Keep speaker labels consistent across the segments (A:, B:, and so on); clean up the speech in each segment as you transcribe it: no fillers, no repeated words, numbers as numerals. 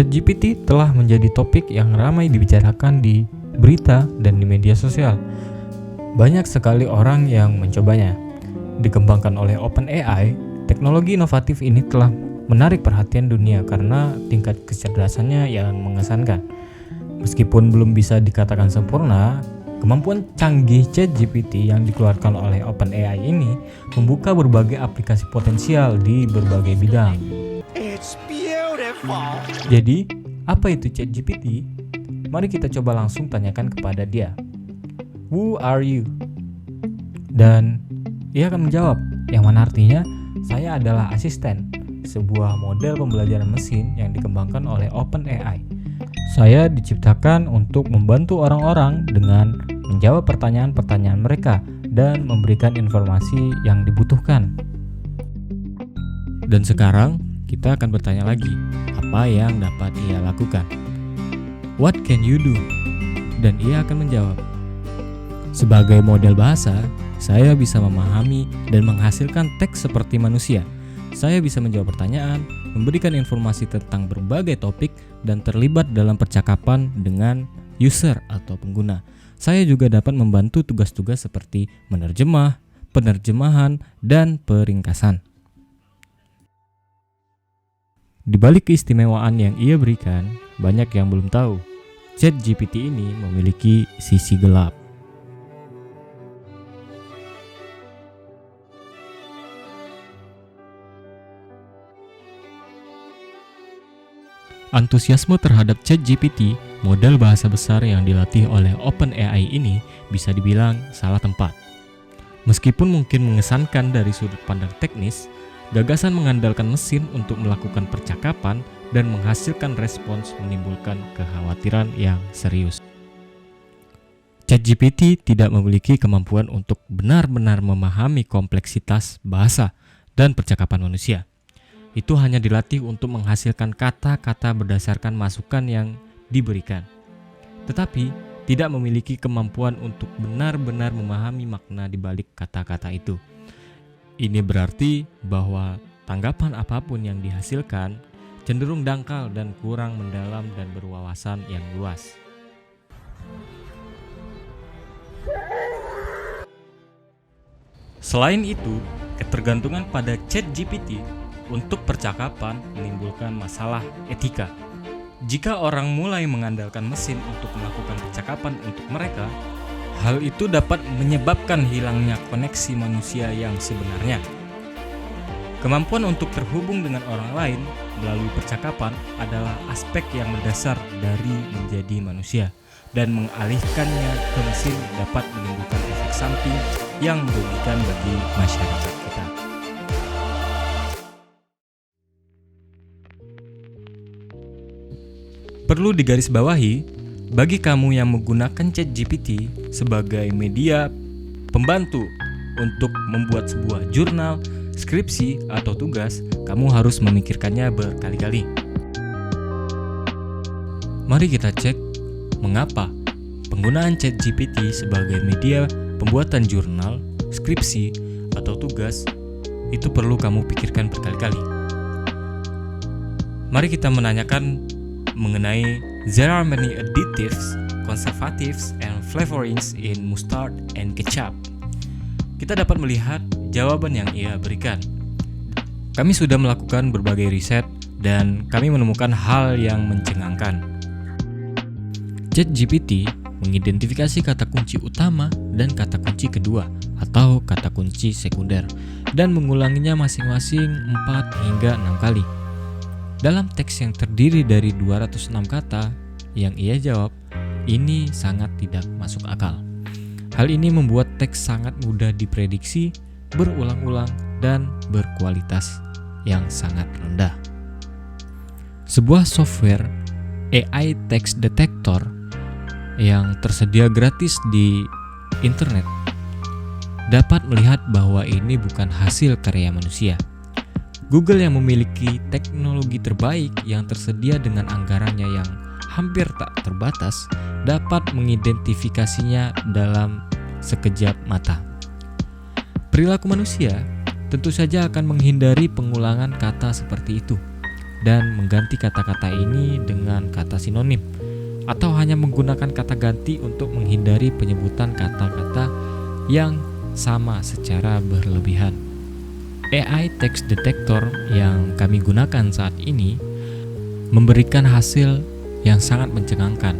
A: ChatGPT telah menjadi topik yang ramai dibicarakan di berita dan di media sosial. Banyak sekali orang yang mencobanya. Dikembangkan oleh OpenAI, teknologi inovatif ini telah menarik perhatian dunia karena tingkat kecerdasannya yang mengesankan. Meskipun belum bisa dikatakan sempurna, kemampuan canggih ChatGPT yang dikeluarkan oleh OpenAI ini membuka berbagai aplikasi potensial di berbagai bidang.
B: It's beautiful.
A: Jadi, apa itu ChatGPT? Mari kita coba langsung tanyakan kepada dia. Who are you? Dan ia akan menjawab, yang mana artinya, saya adalah asisten, sebuah model pembelajaran mesin yang dikembangkan oleh OpenAI. Saya diciptakan untuk membantu orang-orang dengan menjawab pertanyaan-pertanyaan mereka dan memberikan informasi yang dibutuhkan. Dan sekarang, kita akan bertanya lagi, apa yang dapat ia lakukan? What can you do? Dan ia akan menjawab, sebagai model bahasa, saya bisa memahami dan menghasilkan teks seperti manusia. Saya bisa menjawab pertanyaan, memberikan informasi tentang berbagai topik, dan terlibat dalam percakapan dengan user atau pengguna. Saya juga dapat membantu tugas-tugas seperti menerjemah, penerjemahan, dan peringkasan. Di balik keistimewaan yang ia berikan, banyak yang belum tahu. ChatGPT ini memiliki sisi gelap. Antusiasme terhadap ChatGPT, model bahasa besar yang dilatih oleh OpenAI ini, bisa dibilang salah tempat. Meskipun mungkin mengesankan dari sudut pandang teknis, gagasan mengandalkan mesin untuk melakukan percakapan dan menghasilkan respons menimbulkan kekhawatiran yang serius. ChatGPT tidak memiliki kemampuan untuk benar-benar memahami kompleksitas bahasa dan percakapan manusia. Itu hanya dilatih untuk menghasilkan kata-kata berdasarkan masukan yang diberikan. Tetapi tidak memiliki kemampuan untuk benar-benar memahami makna di balik kata-kata itu. Ini berarti bahwa tanggapan apapun yang dihasilkan cenderung dangkal dan kurang mendalam dan berwawasan yang luas. Selain itu, ketergantungan pada ChatGPT untuk percakapan menimbulkan masalah etika. Jika orang mulai mengandalkan mesin untuk melakukan percakapan untuk mereka, hal itu dapat menyebabkan hilangnya koneksi manusia yang sebenarnya. Kemampuan untuk terhubung dengan orang lain melalui percakapan adalah aspek yang mendasar dari menjadi manusia, dan mengalihkannya ke mesin dapat menimbulkan efek samping yang merugikan bagi masyarakat kita. Perlu digarisbawahi, bagi kamu yang menggunakan ChatGPT sebagai media pembantu untuk membuat sebuah jurnal, skripsi, atau tugas, kamu harus memikirkannya berkali-kali. Mari kita cek mengapa penggunaan ChatGPT sebagai media pembuatan jurnal, skripsi, atau tugas itu perlu kamu pikirkan berkali-kali. Mari kita menanyakan mengenai there are many additives, conservatives, and flavorings in mustard and ketchup. Kita dapat melihat jawaban yang ia berikan. Kami sudah melakukan berbagai riset dan kami menemukan hal yang mencengangkan. ChatGPT mengidentifikasi kata kunci utama dan kata kunci kedua atau kata kunci sekunder dan mengulanginya masing-masing 4 hingga 6 kali. Dalam teks yang terdiri dari 206 kata yang ia jawab, ini sangat tidak masuk akal. Hal ini membuat teks sangat mudah diprediksi, berulang-ulang, dan berkualitas yang sangat rendah. Sebuah software AI Text Detector yang tersedia gratis di internet dapat melihat bahwa ini bukan hasil karya manusia. Google yang memiliki teknologi terbaik yang tersedia dengan anggarannya yang hampir tak terbatas dapat mengidentifikasinya dalam sekejap mata. Perilaku manusia tentu saja akan menghindari pengulangan kata seperti itu. dan mengganti kata-kata ini dengan kata sinonim, atau hanya menggunakan kata ganti untuk menghindari penyebutan kata-kata yang sama secara berlebihan. AI text detector yang kami gunakan saat ini memberikan hasil yang sangat mencengangkan.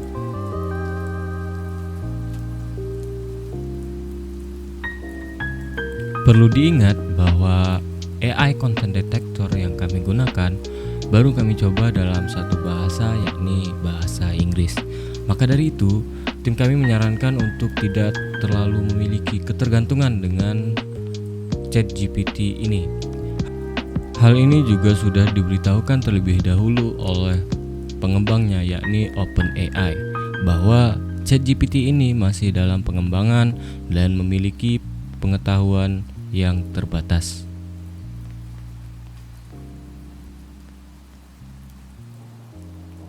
A: Perlu diingat bahwa AI content detector yang kami gunakan baru kami coba dalam satu bahasa, yakni bahasa Inggris. Maka dari itu, tim kami menyarankan untuk tidak terlalu memiliki ketergantungan dengan ChatGPT ini. Hal ini juga sudah diberitahukan terlebih dahulu oleh pengembangnya, yakni OpenAI, bahwa ChatGPT ini masih dalam pengembangan dan memiliki pengetahuan yang terbatas.